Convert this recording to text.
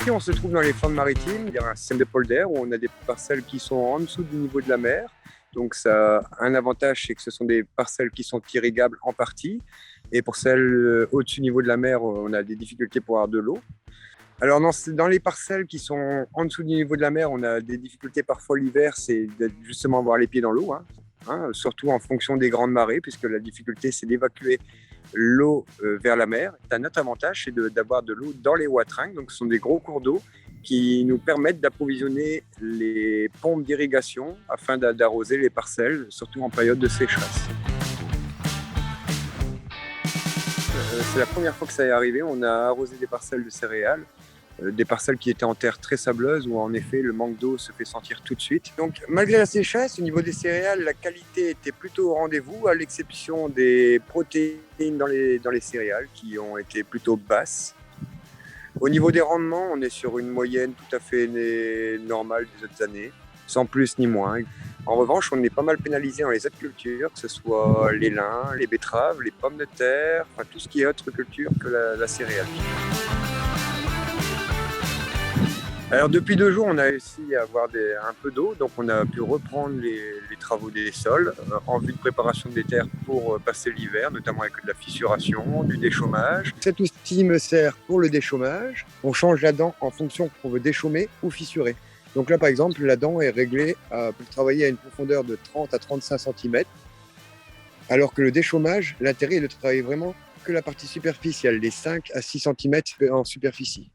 Ici, on se trouve dans les Flandres maritimes. Il y a un système de polder où on a des parcelles qui sont en dessous du niveau de la mer. Donc, ça a un avantage, c'est que ce sont des parcelles qui sont irrigables en partie. Et pour celles au-dessus du niveau de la mer, on a des difficultés pour avoir de l'eau. Alors, dans les parcelles qui sont en dessous du niveau de la mer, on a des difficultés parfois l'hiver, c'est de justement avoir les pieds dans l'eau, surtout en fonction des grandes marées, puisque la difficulté, c'est d'évacuer l'eau vers la mer. Un autre avantage, c'est d'avoir de l'eau dans les wateringues. Donc, ce sont des gros cours d'eau qui nous permettent d'approvisionner les pompes d'irrigation afin d'arroser les parcelles, surtout en période de sécheresse. C'est la première fois que ça est arrivé. On a arrosé des parcelles de céréales, des parcelles qui étaient en terre très sableuse où en effet le manque d'eau se fait sentir tout de suite. Donc malgré la sécheresse, au niveau des céréales, la qualité était plutôt au rendez-vous, à l'exception des protéines dans les céréales qui ont été plutôt basses. Au niveau des rendements, on est sur une moyenne tout à fait normale des autres années, sans plus ni moins. En revanche, on est pas mal pénalisé dans les autres cultures, que ce soit les lins, les betteraves, les pommes de terre, enfin tout ce qui est autre culture que la céréale. Alors depuis 2 jours, on a réussi à avoir un peu d'eau, donc on a pu reprendre les travaux des sols en vue de préparation des terres pour passer l'hiver, notamment avec de la fissuration, du déchômage. Cet outil me sert pour le déchômage. On change la dent en fonction qu'on veut déchaumer ou fissurer. Donc là, par exemple, la dent est réglée pour travailler à une profondeur de 30 à 35 cm, alors que le déchômage, l'intérêt est de travailler vraiment que la partie superficielle, les 5 à 6 cm en superficie.